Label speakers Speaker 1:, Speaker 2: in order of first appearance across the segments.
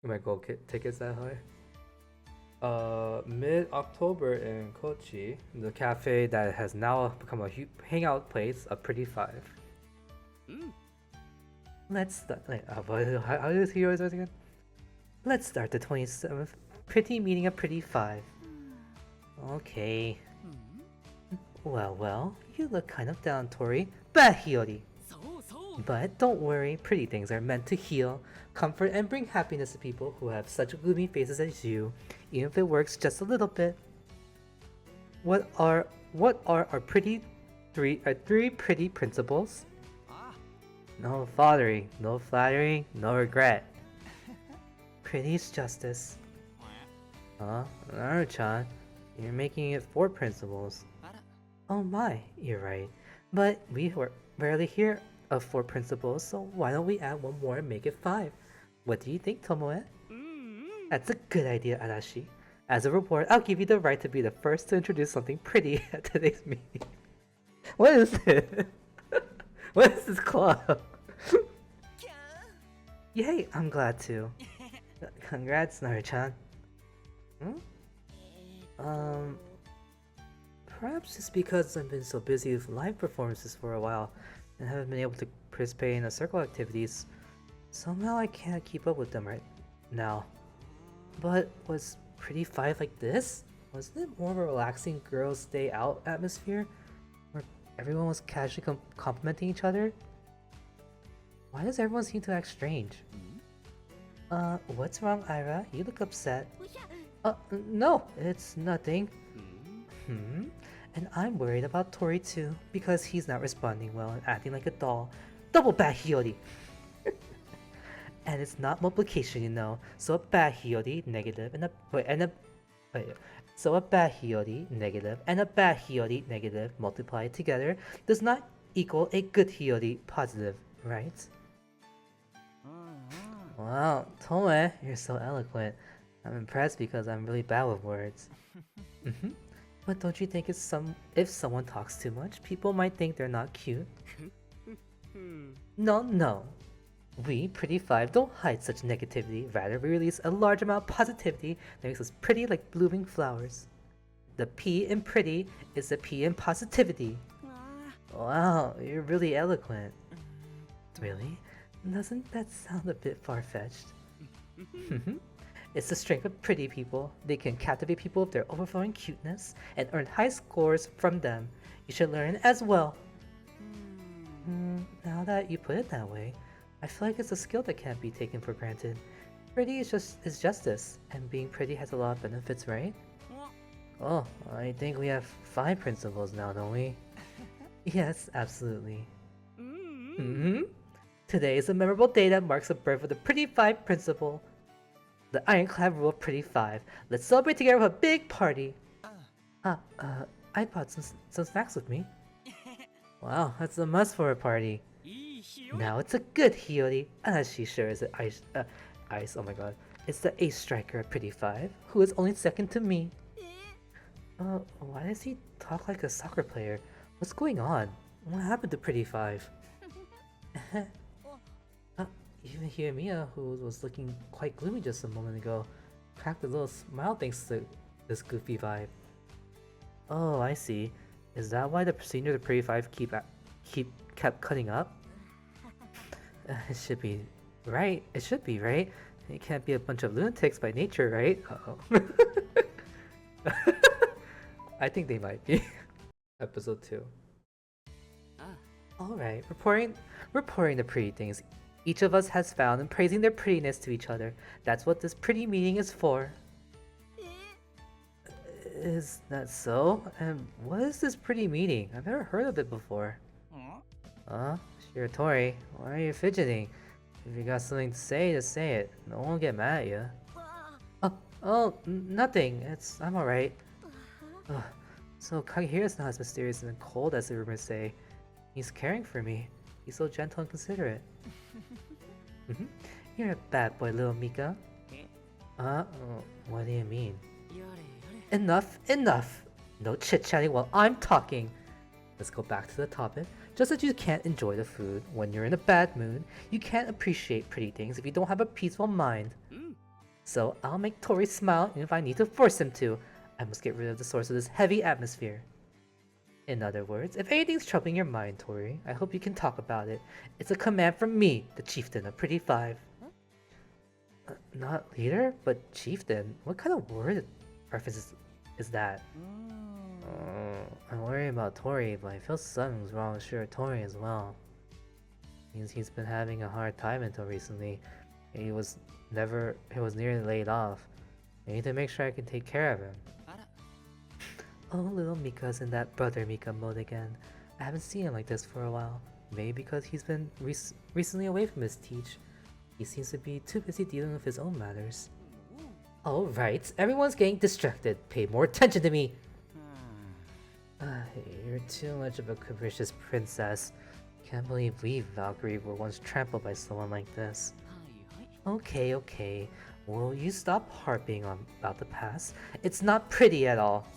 Speaker 1: My gold tickets that high? Mid-October in Kochi, the cafe that has now become a hangout place, a Pretty Five. Let's start. How does he always again? Let's start the 27th pretty meeting of Pretty Five. Okay. Well, you look kind of down, Tori. Bah, Hiyori. But don't worry, pretty things are meant to heal, comfort, and bring happiness to people who have such gloomy faces as you, even if it works just a little bit. What are our three pretty principles? No flattery, no regret. Pretty's justice. Naru-chan, you're making it 4 principles. Oh my, you're right. But we rarely hear of 4 principles, so why don't we add one more and make it 5? What do you think, Tomoe? That's a good idea, Arashi. As a reward, I'll give you the right to be the first to introduce something pretty at today's meeting. What is this? What is this club? Yay, I'm glad to. Congrats, Naru-chan. Perhaps it's because I've been so busy with live performances for a while and haven't been able to participate in the circle activities. Somehow I can't keep up with them right now. But was Pretty Five like this? Wasn't it more of a relaxing girls' day out atmosphere? Where everyone was casually complimenting each other? Why does everyone seem to act strange? What's wrong, Aira? You look upset. No, it's nothing. And I'm worried about Tori too, because he's not responding well and acting like a doll. Double bad Hiyori! And it's not multiplication, you know. So a bad Hiyori negative and a bad Hiyori negative and a bad Hiyori negative multiplied together does not equal a good Hiyori positive, right? Wow, Tomoe, you're so eloquent. I'm impressed because I'm really bad with words. But don't you think if someone talks too much, people might think they're not cute? No. We, Pretty Five, don't hide such negativity. Rather, we release a large amount of positivity that makes us pretty like blooming flowers. The P in pretty is the P in positivity. Wow, you're really eloquent. Really? Doesn't that sound a bit far-fetched? It's the strength of pretty people. They can captivate people with their overflowing cuteness and earn high scores from them. You should learn as well. Now that you put it that way, I feel like it's a skill that can't be taken for granted. Pretty is justice, and being pretty has a lot of benefits, right? Oh, I think we have 5 principles now, don't we? Yes, absolutely. Today is a memorable day that marks the birth of the Pretty Five principle. The ironclad rule of Pretty Five. Let's celebrate together with a big party. I brought some snacks with me. Wow, that's a must for a party. Now it's a good Hiyori, as she sure is ice. Oh my god. It's the ace striker of Pretty Five, who is only second to me. Why does he talk like a soccer player? What's going on? What happened to Pretty Five? Even Hiyamiya, who was looking quite gloomy just a moment ago, cracked a little smile thanks to this goofy vibe. Oh, I see. Is that why the senior Pretty Five kept cutting up? It should be right. It should be right. It can't be a bunch of lunatics by nature, right? I think they might be. Episode 2. Alright, reporting the pretty things each of us has found and praising their prettiness to each other. That's what this pretty meeting is for. Is that so? And what is this pretty meeting? I've never heard of it before. Sure, Tori. Why are you fidgeting? If you got something to say, just say it. No one will get mad at you. Nothing. I'm alright. So Kagehira's not as mysterious and cold as the rumors say. He's caring for me. He's so gentle and considerate. You're a bad boy, little Mika. What do you mean? Enough! No chit-chatting while I'm talking. Let's go back to the topic. Just as you can't enjoy the food when you're in a bad mood, you can't appreciate pretty things if you don't have a peaceful mind. So I'll make Tori smile, and if I need to force him to, I must get rid of the source of this heavy atmosphere. In other words, if anything's troubling your mind, Tori, I hope you can talk about it. It's a command from me, the chieftain of Pretty Five. Not leader, but chieftain? What kind of word reference is that? I'm worried about Tori, but I feel something's wrong with sure Tori as well. Means he's been having a hard time until recently. He was nearly laid off. I need to make sure I can take care of him. Oh, little Mika's in that brother Mika mode again. I haven't seen him like this for a while. Maybe because he's been recently away from his teach. He seems to be too busy dealing with his own matters. Alright, everyone's getting distracted. Pay more attention to me! You're too much of a capricious princess. Can't believe we, Valkyrie, were once trampled by someone like this. Okay. Will you stop harping on about the past? It's not pretty at all.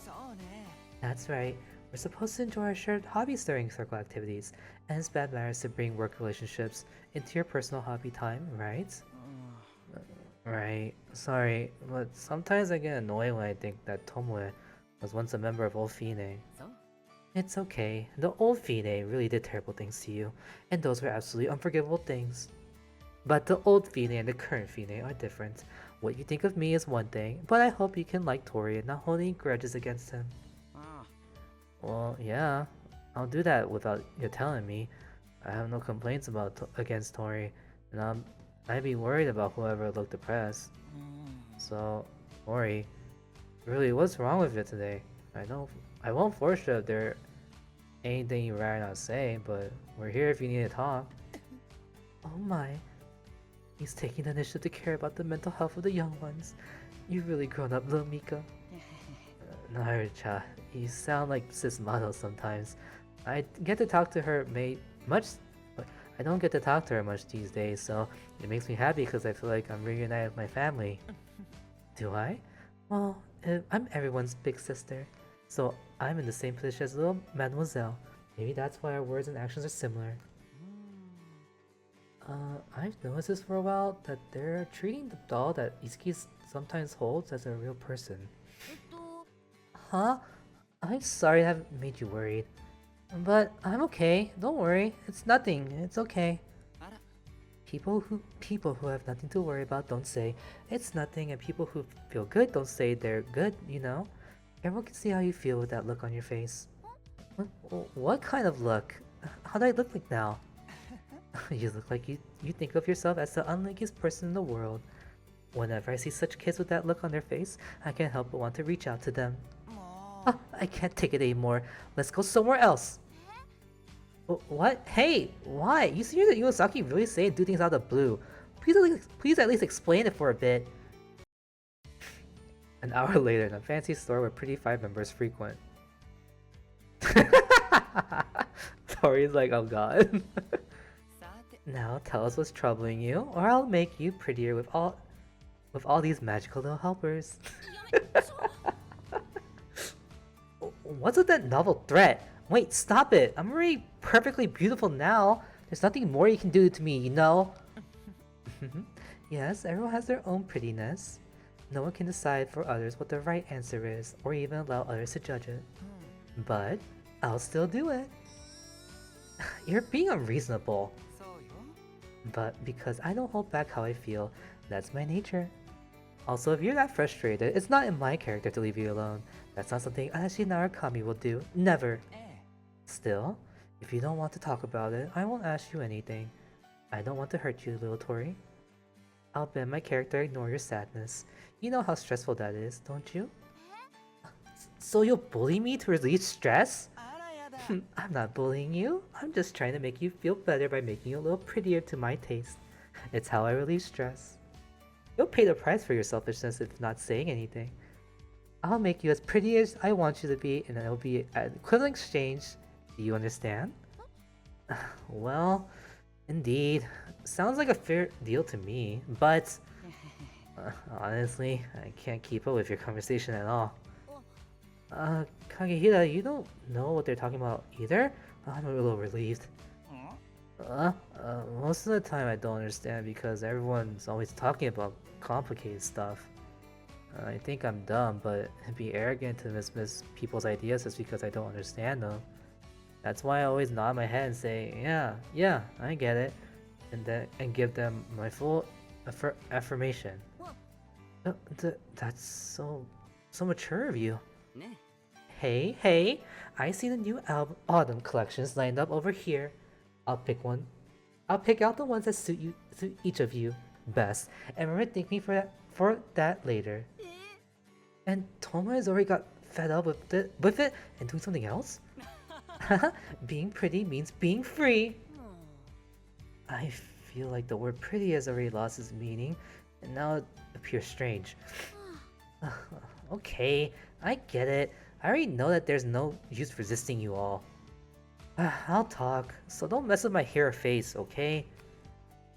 Speaker 1: That's right. We're supposed to enjoy our shared hobbies during circle activities, and it's bad manners to bring work relationships into your personal hobby time, right? Right. Sorry, but sometimes I get annoyed when I think that Tomoe was once a member of Old Fine. It's okay. The Old Fine really did terrible things to you, and those were absolutely unforgivable things. But the Old Fine and the current Fine are different. What you think of me is one thing, but I hope you can like Tori and not hold any grudges against him. Well, yeah, I'll do that without you telling me. I have no complaints against Tori, and I'd be worried about whoever looked depressed. So, Tori, really, what's wrong with you today? I won't force you if there's anything you'd rather not say, but we're here if you need to talk. Oh my, he's taking the initiative to care about the mental health of the young ones. You've really grown up, little Mika. Narucha, you sound like Sis Mato sometimes. I get to talk to her I don't get to talk to her much these days, so it makes me happy because I feel like I'm reunited with my family. Do I? Well, I'm everyone's big sister, so I'm in the same position as little Mademoiselle. Maybe that's why our words and actions are similar. I've noticed this for a while, that they're treating the doll that Itsuki sometimes holds as a real person. Huh? I'm sorry I have made you worried. But I'm okay, don't worry, it's nothing, it's okay. People who have nothing to worry about don't say it's nothing, and people who feel good don't say they're good, you know? Everyone can see how you feel with that look on your face. What kind of look? How do I look like now? You look like you think of yourself as the unluckiest person in the world. Whenever I see such kids with that look on their face, I can't help but want to reach out to them. I can't take it anymore. Let's go somewhere else. What? Hey, why? You see that Iwasaki really say and do things out of the blue. Please at least explain it for a bit. An hour later in a fancy store where Pretty Five members frequent. Tori's like, oh god. Now tell us what's troubling you, or I'll make you prettier with all these magical little helpers. What's with that novel threat? Wait, stop it! I'm already perfectly beautiful now. There's nothing more you can do to me, you know? Yes, everyone has their own prettiness. No one can decide for others what the right answer is, or even allow others to judge it. But I'll still do it. You're being unreasonable. But because I don't hold back how I feel, that's my nature. Also, if you're that frustrated, it's not in my character to leave you alone. That's not something Adachi Narukami will do. Never. Still, if you don't want to talk about it, I won't ask you anything. I don't want to hurt you, little Tori. I'll bet my character ignore your sadness. You know how stressful that is, don't you? So you'll bully me to relieve stress? I'm not bullying you. I'm just trying to make you feel better by making you a little prettier to my taste. It's how I relieve stress. You'll pay the price for your selfishness if not saying anything. I'll make you as pretty as I want you to be, and it'll be an equivalent exchange. Do you understand? Well, indeed. Sounds like a fair deal to me, but honestly, I can't keep up with your conversation at all. Kagehira, you don't know what they're talking about either? I'm a little relieved. Most of the time I don't understand because everyone's always talking about complicated stuff. I think I'm dumb, but it'd be arrogant to dismiss people's ideas just because I don't understand them. That's why I always nod my head and say, yeah, I get it, and give them my full affirmation. That's so mature of you. Hey, I see the new autumn collections lined up over here. I'll pick one. I'll pick out the ones that suit each of you best, and remember to thank me for that later. And Toma has already got fed up with it and doing something else? Being pretty means being free! I feel like the word pretty has already lost its meaning, and now it appears strange. Okay, I get it. I already know that there's no use resisting you all. I'll talk, so don't mess with my hair or face, okay?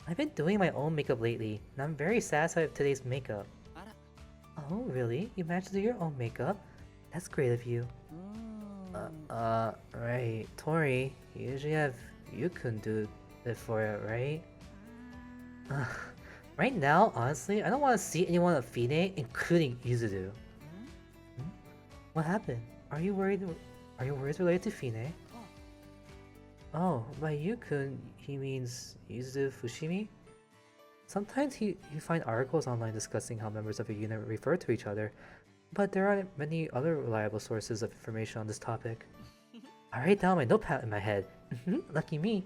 Speaker 1: I've been doing my own makeup lately, and I'm very satisfied with today's makeup. Oh, really? You managed to do your own makeup? That's great of you. Right. Tori, you usually have Yukun do it for it, right? Right now, honestly, I don't want to see anyone of Fine, including Yuzudu. What happened? Are you worried related to Fine? Oh, by Yukun, he means Yuzudu Fushimi? Sometimes you find articles online discussing how members of a unit refer to each other, but there aren't many other reliable sources of information on this topic. I write down my notepad in my head. Lucky me.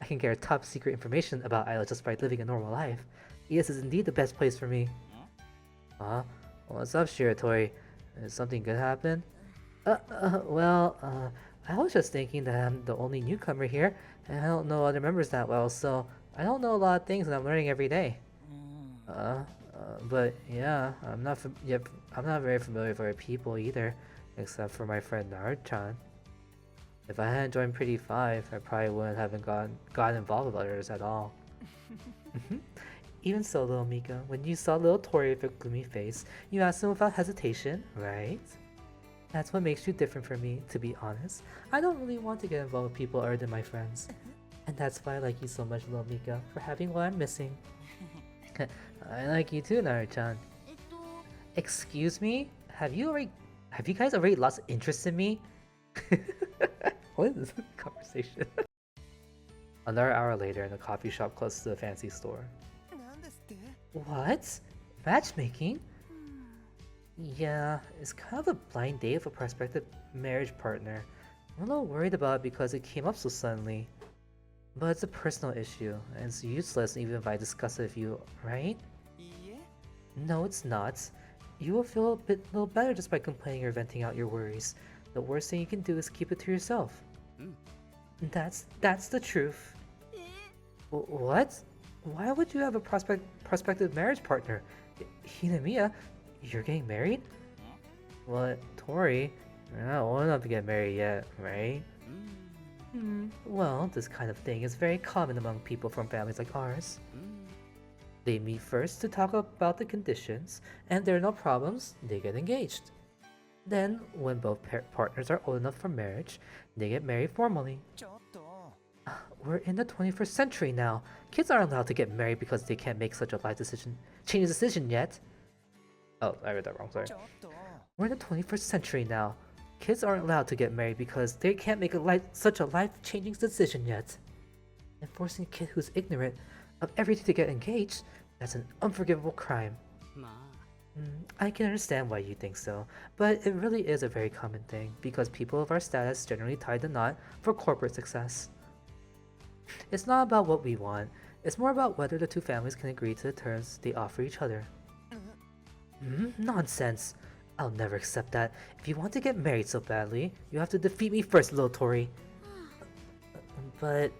Speaker 1: I can get top secret information about Aira just by living a normal life. ES is indeed the best place for me. What's up, Shiratori? Did something good happen? I was just thinking that I'm the only newcomer here, and I don't know other members that well, so I don't know a lot of things and I'm learning every day. But yeah, I'm not very familiar with other people either, except for my friend Naruto-chan. If I hadn't joined Pretty 5, I probably wouldn't have gotten involved with others at all. Even so, little Mika, when you saw little Tori with a gloomy face, you asked him without hesitation, right? That's what makes you different from me, to be honest. I don't really want to get involved with people other than my friends. And that's why I like you so much, little Mika, for having what I'm missing. I like you too, Naru-chan. Excuse me? Have you guys already lost interest in me? What is this conversation? Another hour later in a coffee shop close to the fancy store. What? Matchmaking? Yeah, it's kind of a blind date of a prospective marriage partner. I'm a little worried about it because it came up so suddenly. But it's a personal issue, and it's useless even if I discuss it with you, right? No, it's not. You will feel a little better just by complaining or venting out your worries. The worst thing you can do is keep it to yourself. That's the truth. What? Why would you have a prospective marriage partner? Hinamiya, you're getting married? What, Tori? You're not old enough to get married yet, right? Well, this kind of thing is very common among people from families like ours. They meet first to talk about the conditions, and if there are no problems, they get engaged. Then, when both partners are old enough for marriage, they get married formally. We're in the 21st century now. Kids aren't allowed to get married because they can't make such a change a decision yet. Oh, I read that wrong, sorry. We're in the 21st century now. Kids aren't allowed to get married because they can't make such a life-changing decision yet. And forcing a kid who's ignorant of everything to get engaged, that's an unforgivable crime. I can understand why you think so, but it really is a very common thing because people of our status generally tie the knot for corporate success. It's not about what we want, it's more about whether the two families can agree to the terms they offer each other. Nonsense! I'll never accept that. If you want to get married so badly, you have to defeat me first, little Tori. But,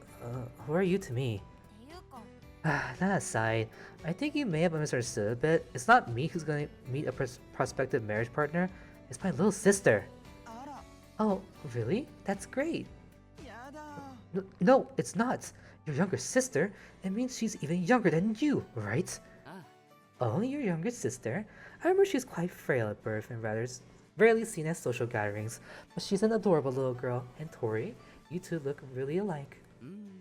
Speaker 1: who are you to me? That aside, I think you may have misunderstood a bit. It's not me who's going to meet a prospective marriage partner. It's my little sister. Oh, really? That's great. No, it's not. Your younger sister? It means she's even younger than you, right? Oh, your younger sister? I remember she's quite frail at birth and rarely seen at social gatherings, but she's an adorable little girl. And Tori, you two look really alike.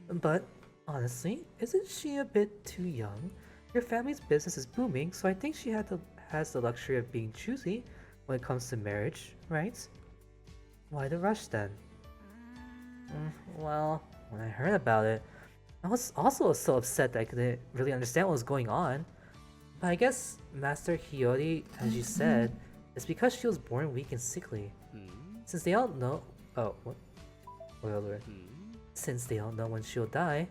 Speaker 1: But honestly, isn't she a bit too young? Your family's business is booming, so I think she has the luxury of being choosy when it comes to marriage, right? Why the rush then? Well, when I heard about it, I was also so upset that I couldn't really understand what was going on. But I guess Master Hiyori, as you said, is because she was born weak and sickly. Since they all know. Oh, what? Wait. Since they all know when she'll die,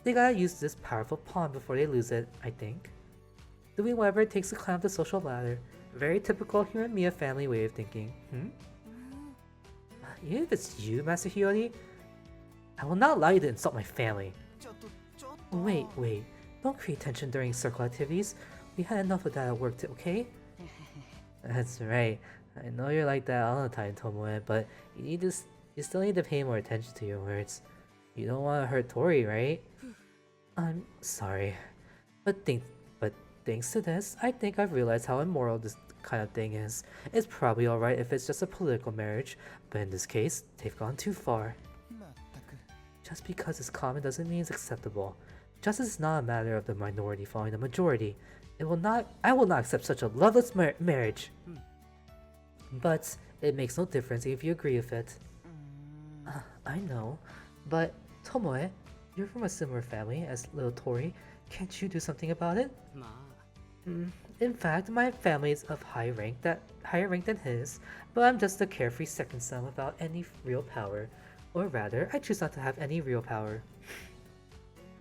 Speaker 1: they gotta use this powerful pawn before they lose it, I think. Doing whatever it takes to climb the social ladder. Very typical Hiramiya family way of thinking. Even if it's you, Master Hiyori, I will not allow you to insult my family. Wait. Don't create tension during circle activities. We had enough of that at work, okay? That's right. I know you're like that all the time, Tomoe, but you still need to pay more attention to your words. You don't want to hurt Tori, right? I'm sorry. But thanks to this, I think I've realized how immoral this kind of thing is. It's probably alright if it's just a political marriage, but in this case, they've gone too far. Just because it's common doesn't mean it's acceptable. Justice is not a matter of the minority following the majority. I will not accept such a loveless marriage. But it makes no difference if you agree with it. I know, but Tomoe, you're from a similar family as little Tori. Can't you do something about it? In fact, my family is of higher rank than his, but I'm just a carefree second son without any real power. Or rather, I choose not to have any real power.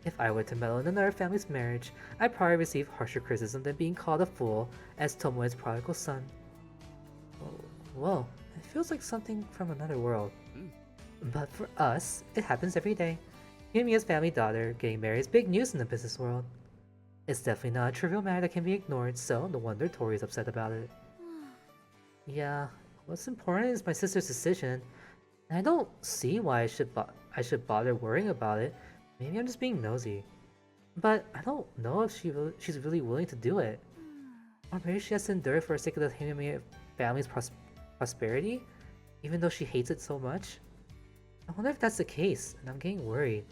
Speaker 1: If I were to meddle in another family's marriage, I'd probably receive harsher criticism than being called a fool as Tomoe's prodigal son. Whoa, it feels like something from another world. But for us, it happens every day. Yumiya's family daughter getting married is big news in the business world. It's definitely not a trivial matter that can be ignored, so no wonder Tori's upset about it. Yeah, what's important is my sister's decision, and I don't see why I should bother worrying about it. Maybe I'm just being nosy. But I don't know if she's really willing to do it. Or maybe she has to endure it for the sake of the Hinamiya family's prosperity, even though she hates it so much. I wonder if that's the case, and I'm getting worried.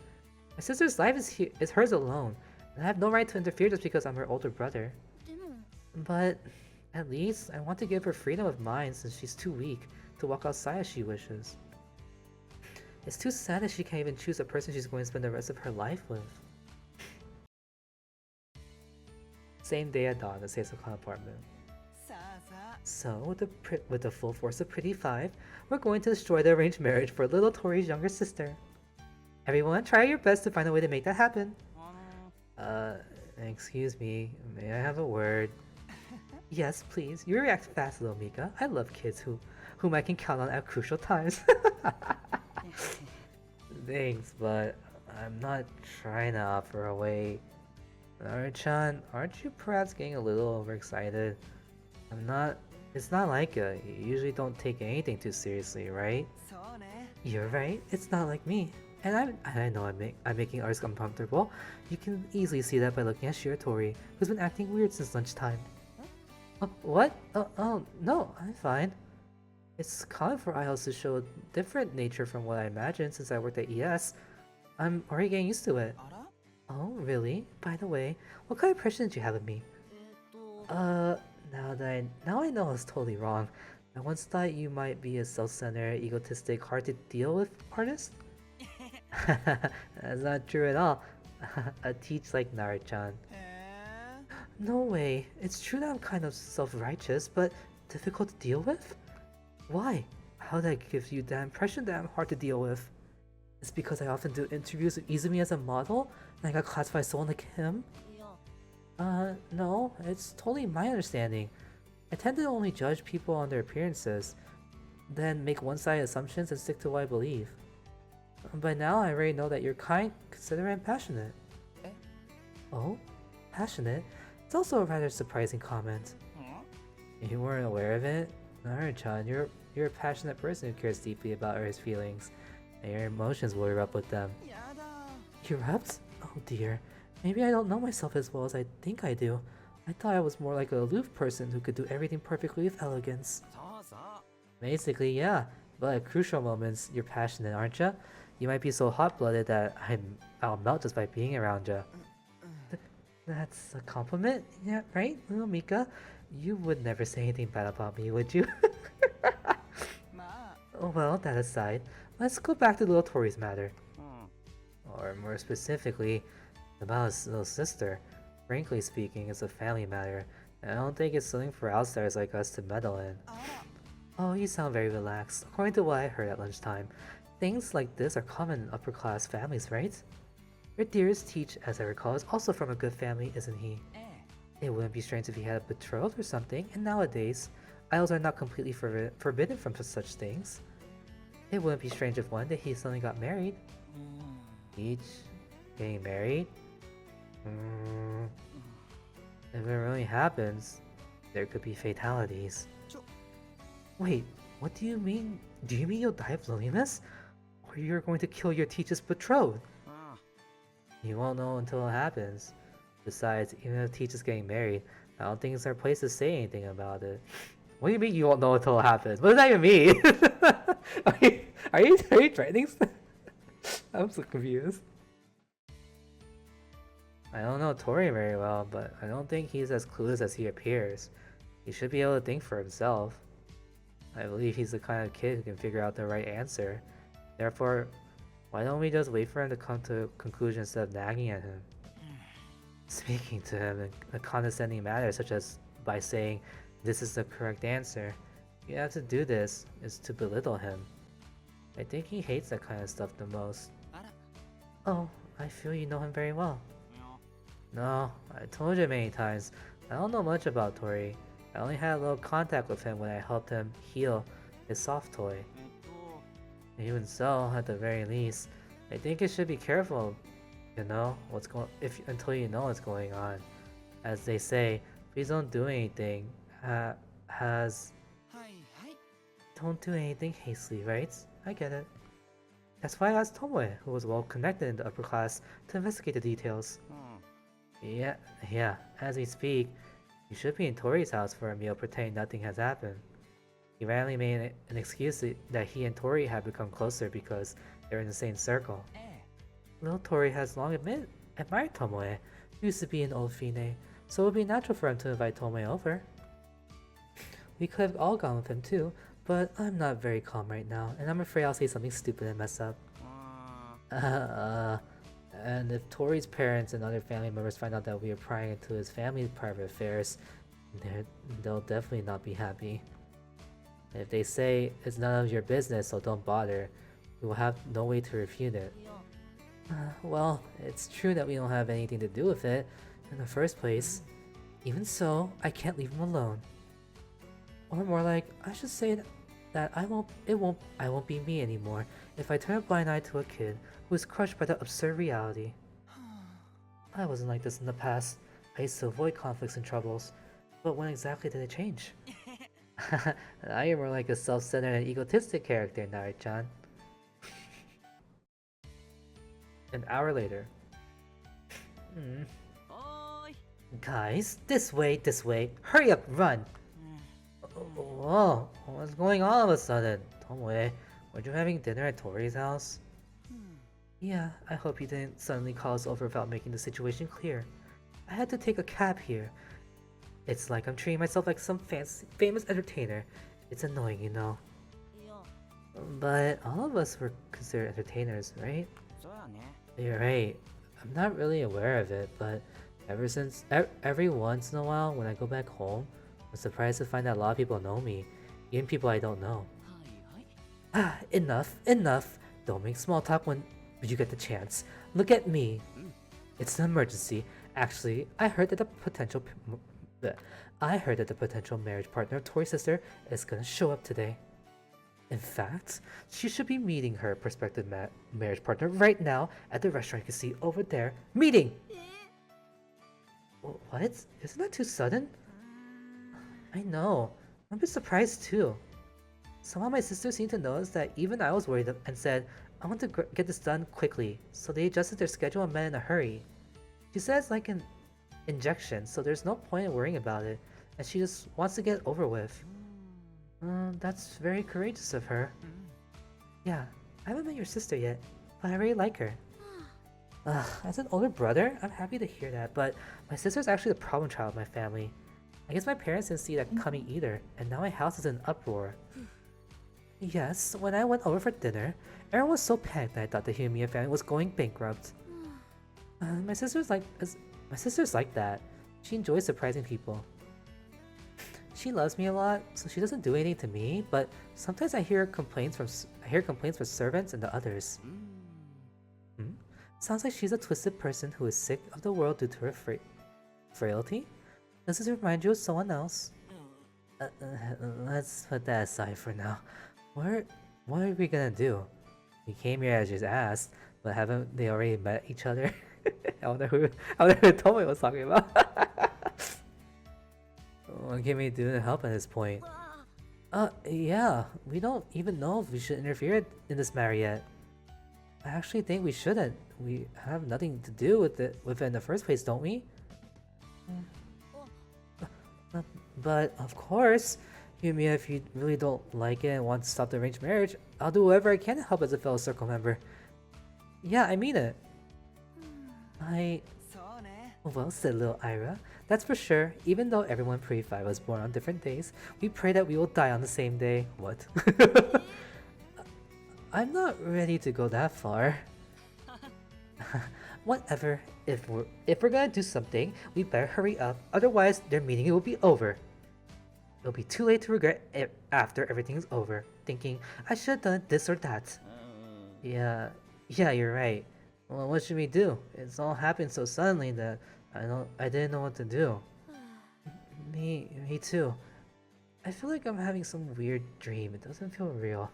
Speaker 1: My sister's life is hers alone, and I have no right to interfere just because I'm her older brother. But at least I want to give her freedom of mind since she's too weak to walk outside as she wishes. It's too sad that she can't even choose a person she's going to spend the rest of her life with. Same day at dawn, the Seisokon apartment. So, with the full force of Pretty 5, we're going to destroy the arranged marriage for little Tori's younger sister. Everyone, try your best to find a way to make that happen. Excuse me, may I have a word? Yes, please. You react fast, little Mika. I love kids whom I can count on at crucial times. Thanks, but I'm not trying to offer away. Naru-chan, aren't you perhaps getting a little overexcited? It's not like you usually don't take anything too seriously, right? You're right, it's not like me. And I know I'm making others uncomfortable. You can easily see that by looking at Shiratori, who's been acting weird since lunchtime. What? Oh, no, I'm fine. It's common for idols to show a different nature from what I imagined since I worked at ES. I'm already getting used to it. Oh, really? By the way, what kind of impression did you have of me? Now I know I was totally wrong. I once thought you might be a self-centered, egotistic, hard to deal with artist? That's not true at all. I teach like Naru-chan. No way. It's true that I'm kind of self-righteous, but difficult to deal with? Why? How did I give you that impression that I'm hard to deal with? It's because I often do interviews with Izumi as a model, and I got classified as someone like him? No, it's totally my understanding. I tend to only judge people on their appearances, then make one-sided assumptions and stick to what I believe. By now, I already know that you're kind, considerate, and passionate. Oh? Passionate? It's also a rather surprising comment. You weren't aware of it? Naru-chan, you're a passionate person who cares deeply about his feelings, and your emotions will erupt with them. Erupt? Oh dear. Maybe I don't know myself as well as I think I do. I thought I was more like a aloof person who could do everything perfectly with elegance. Basically, yeah. But at crucial moments, you're passionate, aren't ya? You might be so hot-blooded that I'll melt just by being around you. That's a compliment? Yeah, right, little Mika? You would never say anything bad about me, would you? Oh, well, that aside, let's go back to little Tori's matter. Or more specifically, about his little sister. Frankly speaking, it's a family matter, and I don't think it's something for outsiders like us to meddle in. Oh, you sound very relaxed. According to what I heard at lunchtime, things like this are common in upper-class families, right? Your dearest Teach, as I recall, is also from a good family, isn't he? It wouldn't be strange if he had a betrothed or something, and nowadays, idols are not completely forbidden from such things. It wouldn't be strange if one day he suddenly got married. Teach? Getting married? If it really happens, there could be fatalities. Wait, what do you mean? Do you mean you'll die of loneliness? Or you're going to kill your Teach's betrothed? You won't know until it happens. Besides, even if Teach is getting married, I don't think it's our place to say anything about it. What do you mean you won't know until it happens? What does that even mean? are you threatening stuff? I'm so confused. I don't know Tori very well, but I don't think he's as clueless as he appears. He should be able to think for himself. I believe he's the kind of kid who can figure out the right answer. Therefore, why don't we just wait for him to come to a conclusion instead of nagging at him? Speaking to him in a condescending manner, such as by saying, "This is the correct answer. You have to do this," is to belittle him. I think he hates that kind of stuff the most. Oh, I feel you know him very well. No, I told you many times, I don't know much about Tori. I only had a little contact with him when I helped him heal his soft toy. Even so, at the very least, I think you should be careful, until you know what's going on. As they say, please don't do anything. Don't do anything hastily, right? I get it. That's why I asked Tomoe, who was well connected in the upper class, to investigate the details. Yeah, as we speak, you should be in Tori's house for a meal pretending nothing has happened. He randomly made an excuse that he and Tori had become closer because they're in the same circle. Little Tori has long admired Tomoe, who used to be an old Fine, so it would be natural for him to invite Tomoe over. We could have all gone with him too, but I'm not very calm right now, and I'm afraid I'll say something stupid and mess up. And if Tori's parents and other family members find out that we are prying into his family's private affairs, they'll definitely not be happy. If they say it's none of your business, so don't bother, we will have no way to refute it. Well, it's true that we don't have anything to do with it in the first place. Even so, I can't leave him alone. Or more like, I should say that I won't be me anymore if I turn a blind eye to a kid who is crushed by the absurd reality. I wasn't like this in the past. I used to avoid conflicts and troubles. But when exactly did it change? Now you're more like a self-centered and egotistic character, Nari-chan. An hour later. Guys, this way, hurry up, run! Whoa, what's going on all of a sudden? Tomoe, were you having dinner at Tori's house? Yeah, I hope you didn't suddenly call us over without making the situation clear. I had to take a cab here. It's like I'm treating myself like some famous entertainer. It's annoying, you know. But all of us were considered entertainers, right? You're right. I'm not really aware of it, but every once in a while when I go back home, I'm surprised to find that a lot of people know me, even people I don't know. Enough. Don't make small talk when you get the chance. Look at me. It's an emergency. Actually, I heard that the potential marriage partner of Tori's sister is gonna show up today. In fact, she should be meeting her prospective marriage partner right now at the restaurant you can see over there. Meeting! What? Isn't that too sudden? I know. I'm a bit surprised too. Somehow my sister seemed to notice that even I was worried and said, I want to get this done quickly, so they adjusted their schedule and met in a hurry. She said it's like an injection, so there's no point in worrying about it, and she just wants to get it over with. That's very courageous of her. Yeah, I haven't met your sister yet. but I really like her. As an older brother, I'm happy to hear that, but my sister's actually the problem child of my family. I guess my parents didn't see that coming either, and now my house is in uproar. Yes, when I went over for dinner, everyone was so panicked that I thought the Humiya family was going bankrupt. My sister's like that. She enjoys surprising people. She loves me a lot, so she doesn't do anything to me, but sometimes I hear complaints from servants and the others. Hmm? Sounds like she's a twisted person who is sick of the world due to her frailty? Does this remind you of someone else? Let's put that aside for now. What are we gonna do? We came here as just asked, but haven't they already met each other? I wonder who Tomoe was talking about. What can we do to help at this point? Yeah, we don't even know if we should interfere in this matter yet. I actually think we shouldn't. We have nothing to do with it in the first place, don't we? But of course, Yumiya, if you really don't like it and want to stop the arranged marriage, I'll do whatever I can to help as a fellow circle member. Yeah, I mean it. Well said, little Aira. That's for sure. Even though everyone pre-5 was born on different days, we pray that we will die on the same day. What? I'm not ready to go that far. Whatever. If we're gonna do something, we better hurry up. Otherwise, their meeting will be over. It'll be too late to regret it after everything's over, thinking I should have done this or that. Yeah, you're right. Well, what should we do? It's all happened so suddenly that I didn't know what to do. Me too. I feel like I'm having some weird dream. It doesn't feel real.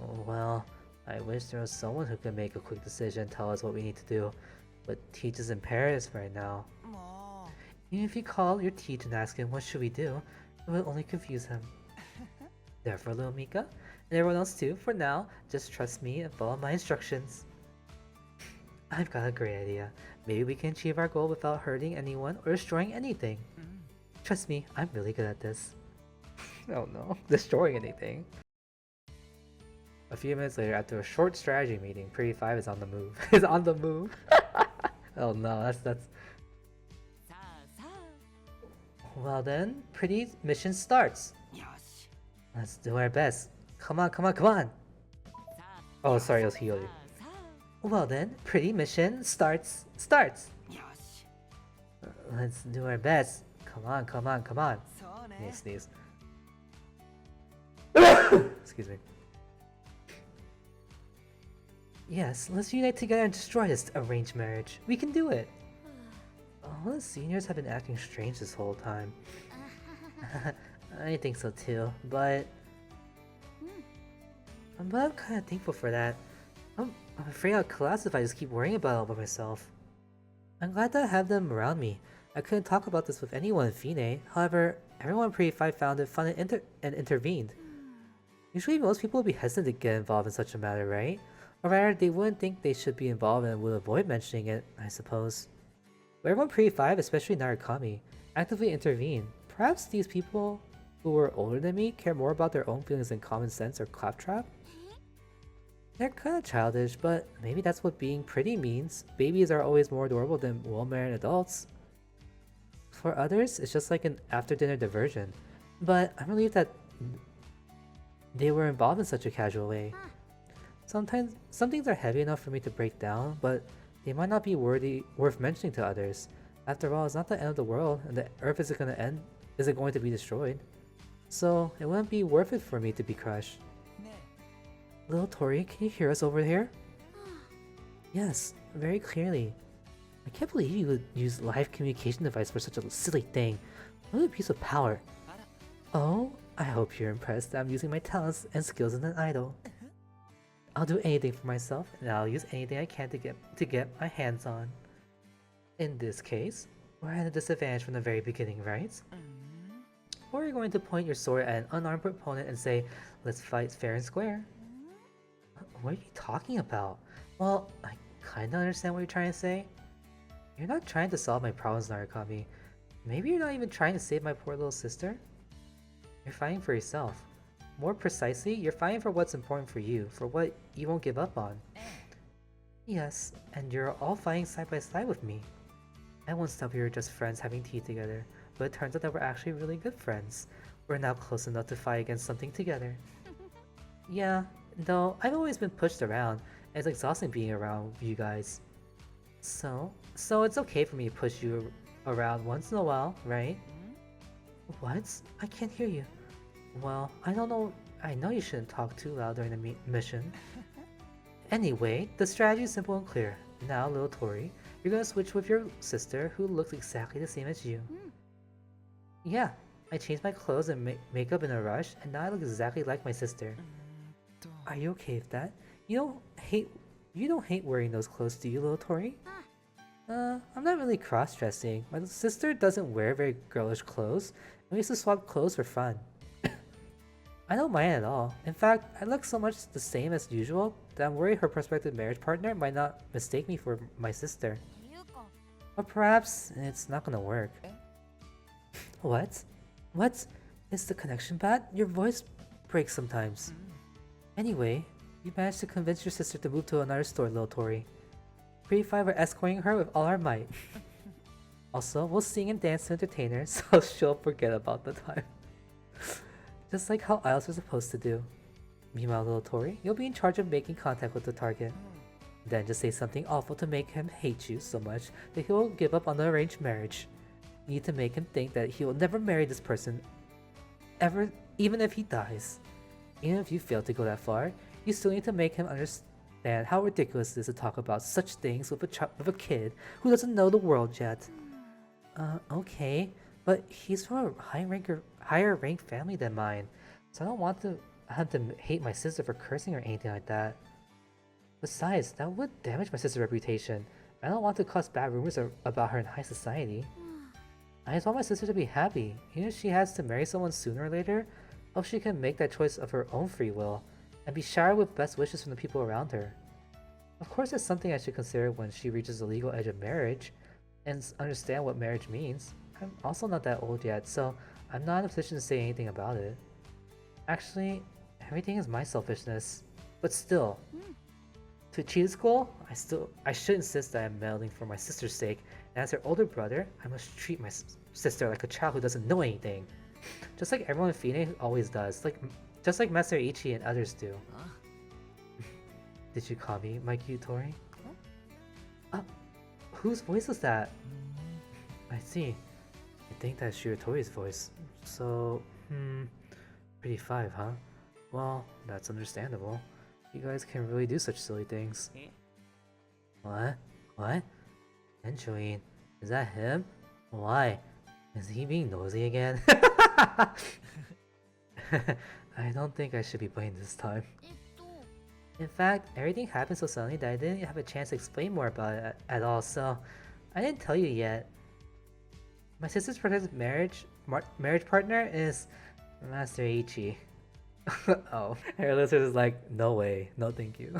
Speaker 1: Oh, well, I wish there was someone who could make a quick decision and tell us what we need to do. But Teach is in Paris right now. Even if you call your teacher and ask him what should we do, it will only confuse him. Therefore, little Mika, and everyone else too, for now, just trust me and follow my instructions. I've got a great idea. Maybe we can achieve our goal without hurting anyone or destroying anything. Trust me, I'm really good at this. Oh no, destroying anything. A few minutes later, after a short strategy meeting, Pretty 5 is on the move. Is on the move! Oh no, that's... Well then, Pretty's mission starts! Let's do our best. Come on! Oh, sorry, it was Hiyori. Well then, Pretty mission starts! Let's do our best. Come on. Sneeze. Excuse me. Yes, let's unite together and destroy this arranged marriage. We can do it! All the seniors have been acting strange this whole time. I think so too, but I'm kind of thankful for that. I'm afraid I'll collapse if I just keep worrying about it all by myself. I'm glad that I have them around me. I couldn't talk about this with anyone in Fine. However, everyone pre-5 found it fun and intervened. Usually most people would be hesitant to get involved in such a matter, right? Or rather, they wouldn't think they should be involved and would avoid mentioning it, I suppose. But everyone pre-5, especially Narukami, actively intervened. Perhaps these people who were older than me care more about their own feelings than common sense or claptrap? They're kinda childish, but maybe that's what being pretty means. Babies are always more adorable than well-married adults. For others, it's just like an after-dinner diversion. But I'm relieved that they were involved in such a casual way. Sometimes, some things are heavy enough for me to break down, but they might not be worth mentioning to others. After all, it's not the end of the world, and the Earth isn't going to be destroyed. So, it wouldn't be worth it for me to be crushed. Little Tori, can you hear us over here? Yes, very clearly. I can't believe you would use live communication device for such a silly thing. What a piece of power. Oh, I hope you're impressed that I'm using my talents and skills as an idol. I'll do anything for myself, and I'll use anything I can to get my hands on. In this case, we're at a disadvantage from the very beginning, right? Or you're going to point your sword at an unarmed opponent and say, let's fight fair and square. What are you talking about? Well, I kinda understand what you're trying to say. You're not trying to solve my problems, Narukami. Maybe you're not even trying to save my poor little sister? You're fighting for yourself. More precisely, you're fighting for what's important for you, for what you won't give up on. Yes, and you're all fighting side by side with me. I once thought we were just friends having tea together, but it turns out that we're actually really good friends. We're now close enough to fight against something together. Yeah, though I've always been pushed around, and it's exhausting being around you guys. So it's okay for me to push you around once in a while, right? What? I can't hear you. Well, I don't know. I know you shouldn't talk too loud during the mission. Anyway, the strategy is simple and clear. Now, little Tori, you're gonna switch with your sister, who looks exactly the same as you. Yeah, I changed my clothes and makeup in a rush, and now I look exactly like my sister. Are you okay with that? You don't hate wearing those clothes, do you, little Tori? I'm not really cross-dressing. My sister doesn't wear very girlish clothes, and we used to swap clothes for fun. I don't mind at all. In fact, I look so much the same as usual that I'm worried her prospective marriage partner might not mistake me for my sister. Or perhaps it's not gonna work. What? What? Is the connection bad? Your voice breaks sometimes. Anyway, you managed to convince your sister to move to another store, little Tori. Pretty fine, we're escorting her with all our might. Also, we'll sing and dance to entertain her, so she'll forget about the time. Just like how idols are supposed to do. Meanwhile, little Tori, you'll be in charge of making contact with the target. Then just say something awful to make him hate you so much that he'll give up on the arranged marriage. You need to make him think that he will never marry this person, ever, even if he dies. Even if you fail to go that far, you still need to make him understand how ridiculous it is to talk about such things with a kid who doesn't know the world yet. Okay, but he's from a higher ranked family than mine, so I don't want him to hate my sister for cursing or anything like that. Besides, that would damage my sister's reputation. I don't want to cause bad rumors about her in high society. I just want my sister to be happy, even if she has to marry someone sooner or later. Hope she can make that choice of her own free will, and be showered with best wishes from the people around her. Of course, it's something I should consider when she reaches the legal edge of marriage, and understand what marriage means. I'm also not that old yet, so I'm not in a position to say anything about it. Actually, everything is my selfishness. But still, to achieve this goal, I should insist that I'm meddling for my sister's sake, and as her older brother, I must treat my sister like a child who doesn't know anything. Just like everyone in Phoenix always does, just like Master Ichi and others do. Did you call me my cute Tori? Whose voice was that? I see. I think that's Shiratori's voice. So, pretty 5, huh? Well, that's understandable. You guys can really do such silly things. What? What? Enjoin, is that him? Why? Is he being nosy again? I don't think I should be playing this time. In fact, everything happened so suddenly that I didn't have a chance to explain more about it at all, so I didn't tell you yet. My sister's prospective marriage partner is Master Ichi. Oh, her listener is like, no way, no thank you.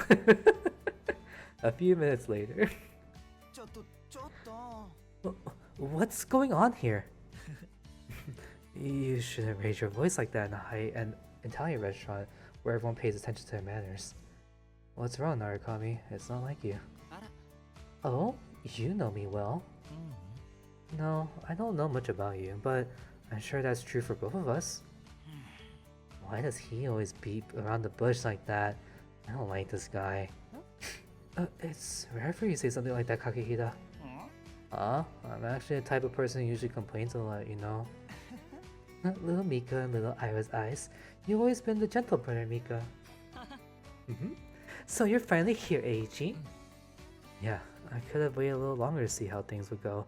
Speaker 1: A few minutes later. What's going on here? You shouldn't raise your voice like that in a high-end Italian restaurant where everyone pays attention to their manners. What's wrong, Narukami? It's not like you. Oh, you know me well. No, I don't know much about you, but I'm sure that's true for both of us. Why does he always beat around the bush like that? I don't like this guy. It's rare for you to say something like that, Kakehida. I'm actually the type of person who usually complains a lot, you know. Little Mika and little Aira's eyes. You've always been the gentle brother, Mika. So you're finally here, Eiichi? Yeah, I could have waited a little longer to see how things would go,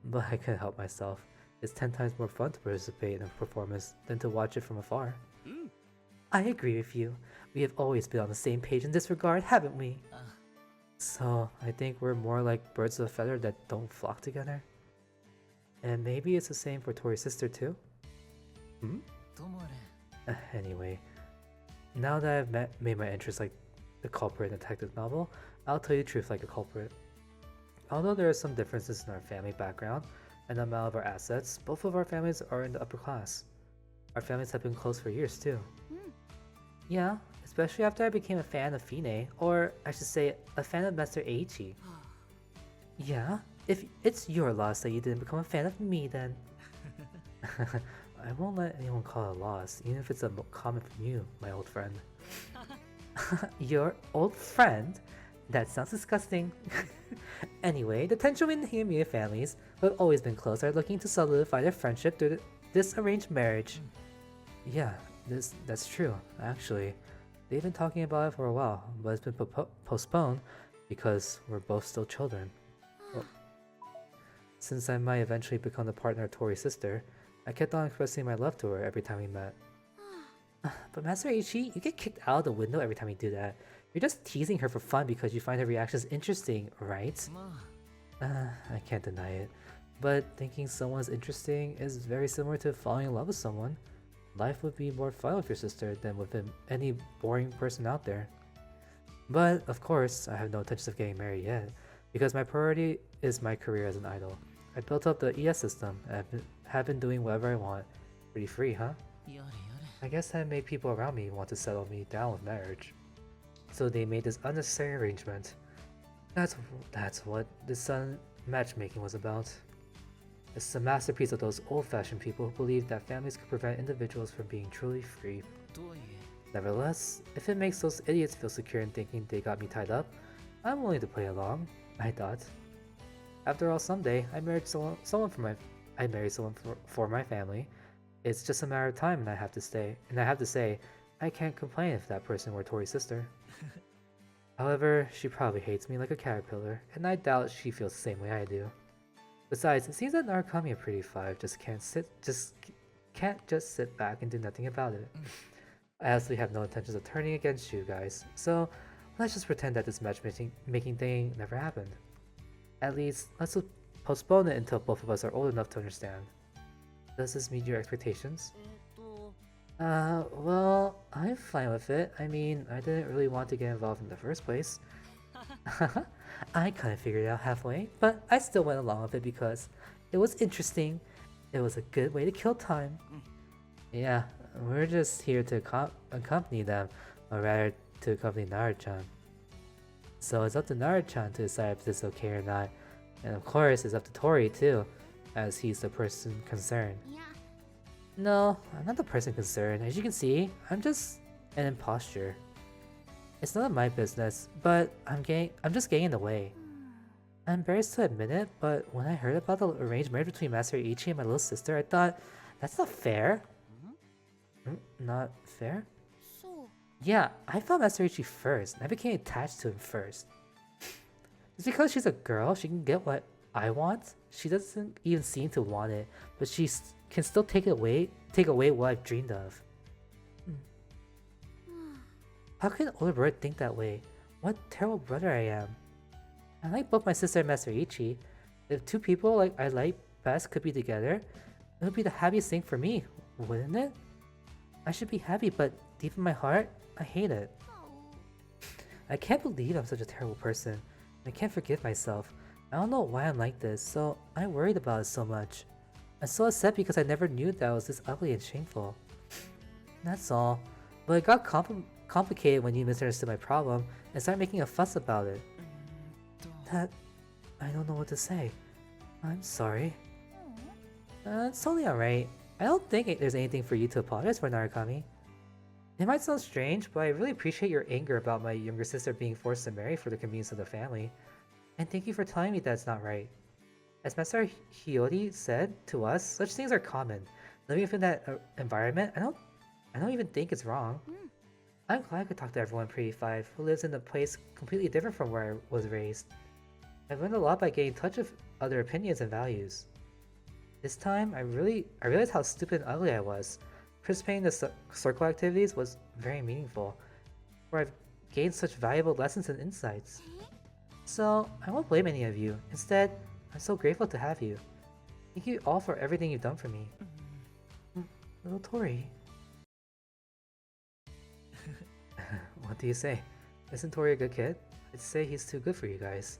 Speaker 1: but I couldn't help myself. It's 10 times more fun to participate in a performance than to watch it from afar. I agree with you. We have always been on the same page in this regard, haven't we? So, I think we're more like birds of a feather that don't flock together. And maybe it's the same for Tori's sister too? Anyway, now that I've made my interest like the culprit in a detective novel, I'll tell you the truth like a culprit. Although there are some differences in our family background and the amount of our assets, both of our families are in the upper class. Our families have been close for years too. Yeah, especially after I became a fan of Fine, or I should say, a fan of Master Eiichi. Yeah, if it's your loss that you didn't become a fan of me, then. I won't let anyone call it a loss, even if it's a comment from you, my old friend. Your old friend? That sounds disgusting. Anyway, the tension between the Hiyamiya families, who have always been close, are looking to solidify their friendship through this arranged marriage. Yeah, that's true, actually. They've been talking about it for a while, but it's been postponed because we're both still children. Well, since I might eventually become the partner of Tori's sister, I kept on expressing my love to her every time we met. But Master Eiichi, you get kicked out of the window every time you do that. You're just teasing her for fun because you find her reactions interesting, right? I can't deny it. But thinking someone's interesting is very similar to falling in love with someone. Life would be more fun with your sister than with any boring person out there. But, of course, I have no intentions of getting married yet, because my priority is my career as an idol. I built up the ES system and have been doing whatever I want. Pretty free, huh? I guess that made people around me want to settle me down with marriage. So they made this unnecessary arrangement. That's what this Sun matchmaking was about. It's a masterpiece of those old-fashioned people who believed that families could prevent individuals from being truly free. Nevertheless, if it makes those idiots feel secure in thinking they got me tied up, I'm willing to play along, I thought. After all, someday I married someone for my family. It's just a matter of time, and I have to say, I can't complain if that person were Tori's sister. However, she probably hates me like a caterpillar, and I doubt she feels the same way I do. Besides, it seems that Narukami, a pretty five, can't just sit back and do nothing about it. I absolutely have no intentions of turning against you guys, so let's just pretend that this matchmaking thing never happened. At least, let's postpone it until both of us are old enough to understand. Does this meet your expectations? Well, I'm fine with it. I mean, I didn't really want to get involved in the first place. I kind of figured it out halfway, but I still went along with it because it was interesting. It was a good way to kill time. Yeah, we're just here to accompany them, or rather, to accompany Naru-chan. So it's up to Naru-chan to decide if this is okay or not. And of course, it's up to Tori too, as he's the person concerned. No, I'm not the person concerned. As you can see, I'm just an impostor. It's none of my business, but I'm just getting in the way. I'm embarrassed to admit it, but when I heard about the arranged marriage between Master Eiichi and my little sister, I thought, that's not fair. Not fair? Yeah, I found Master Eiichi first, and I became attached to him first. Just because she's a girl, she can get what I want? She doesn't even seem to want it, but she can still take away what I've dreamed of. How can an older brother think that way? What a terrible brother I am. I like both my sister and Master Eiichi. If two people like I like best could be together, it would be the happiest thing for me, wouldn't it? I should be happy, but deep in my heart, I hate it. I can't believe I'm such a terrible person. I can't forgive myself. I don't know why I'm like this, so I'm worried about it so much. I'm so upset because I never knew that I was this ugly and shameful. That's all. But it got complicated when you misunderstood my problem and started making a fuss about it. That... I don't know what to say. I'm sorry. It's totally alright. I don't think there's anything for you to apologize for, Narukami. It might sound strange, but I really appreciate your anger about my younger sister being forced to marry for the convenience of the family. And thank you for telling me that's not right. As Master Hiyori said to us, such things are common. Living within that environment, I don't even think it's wrong. I'm glad I could talk to everyone Pretty Five who lives in a place completely different from where I was raised. I've learned a lot by getting in touch with other opinions and values. This time, I realized how stupid and ugly I was. Participating in the circle activities was very meaningful, where I've gained such valuable lessons and insights. So, I won't blame any of you. Instead, I'm so grateful to have you. Thank you all for everything you've done for me. Little Tori. What do you say? Isn't Tori a good kid? I'd say he's too good for you guys.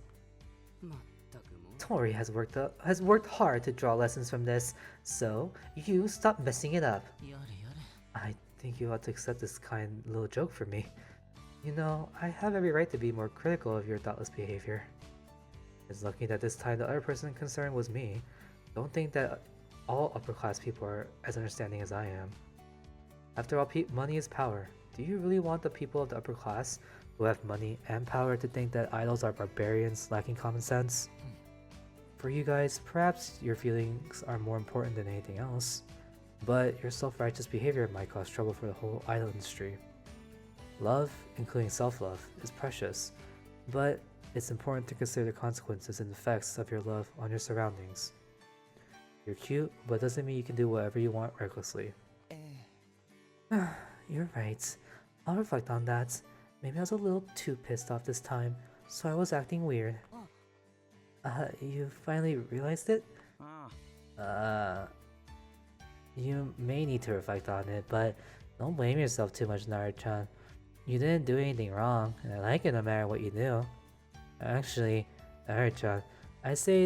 Speaker 1: Tori has worked hard to draw lessons from this, so you stop messing it up. I think you ought to accept this kind little joke from me. You know, I have every right to be more critical of your thoughtless behavior. It's lucky that this time the other person concerned was me. Don't think that all upper-class people are as understanding as I am. After all, money is power. Do you really want the people of the upper class, who have money and power, to think that idols are barbarians lacking common sense? For you guys, perhaps your feelings are more important than anything else, but your self-righteous behavior might cause trouble for the whole idol industry. Love, including self-love, is precious, but it's important to consider the consequences and effects of your love on your surroundings. You're cute, but it doesn't mean you can do whatever you want recklessly. You're right. I'll reflect on that. Maybe I was a little too pissed off this time, so I was acting weird. You finally realized it? You may need to reflect on it, but don't blame yourself too much, Naru-chan. You didn't do anything wrong, and I like it no matter what you do. Actually, Aira-chan, I say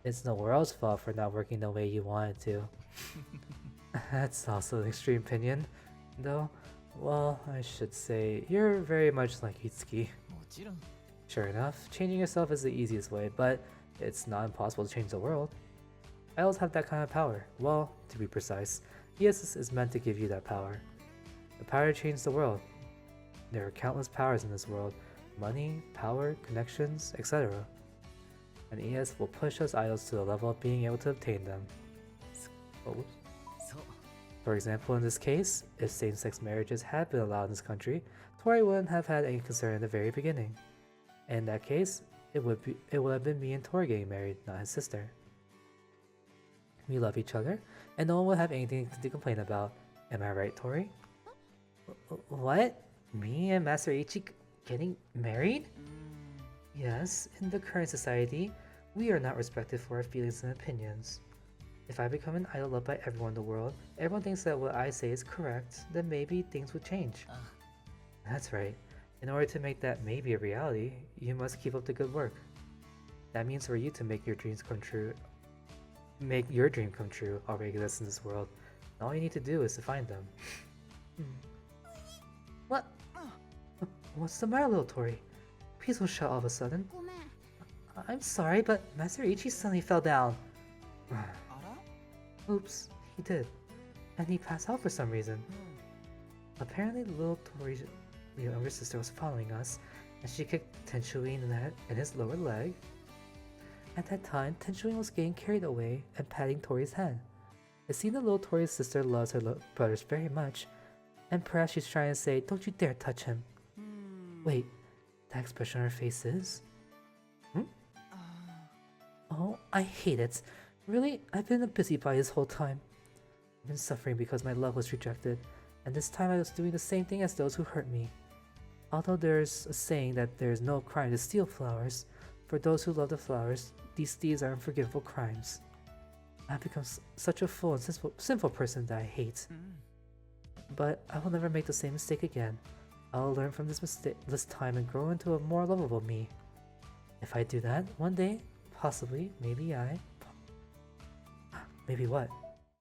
Speaker 1: it's the world's fault for not working the way you wanted to. That's also an extreme opinion, though. Well, I should say, you're very much like Itsuki. Sure enough, changing yourself is the easiest way, but it's not impossible to change the world. Idols have that kind of power. Well, to be precise, ES is meant to give you that power. The power to change the world. There are countless powers in this world. Money, power, connections, etc. And ES will push us idols to the level of being able to obtain them. For example, in this case, if same-sex marriages had been allowed in this country, Tori wouldn't have had any concern in the very beginning. In that case, it would have been me and Tori getting married, not his sister. We love each other, and no one would have anything to complain about. Am I right, Tori? What? Me and Master Ichi getting married? Yes, in the current society, we are not respected for our feelings and opinions. If I become an idol loved by everyone in the world, everyone thinks that what I say is correct, then maybe things would change. That's right. In order to make that maybe a reality, you must keep up the good work. That means for you to make your dreams come true, already exists in this world. All you need to do is to find them. What? What's the matter, little Tori? Please don't shout all of a sudden. I'm sorry, but Master Ichi suddenly fell down. Oops, he did. And he passed out for some reason. Apparently little Tori's younger sister was following us, and she kicked Tenshuin in his lower leg. At that time, Tenshuin was getting carried away and patting Tori's head. It seemed that little Tori's sister loves her brothers very much, and perhaps she's trying to say, "Don't you dare touch him." Wait, that expression on her face is? Oh, I hate it. Really, I've been a busybody this whole time. I've been suffering because my love was rejected, and this time I was doing the same thing as those who hurt me. Although there's a saying that there's no crime to steal flowers, for those who love the flowers, these deeds are unforgivable crimes. I've become such a fool and sinful person that I hate. But I will never make the same mistake again. I will learn from this time and grow into a more lovable me. If I do that, one day, possibly, maybe what?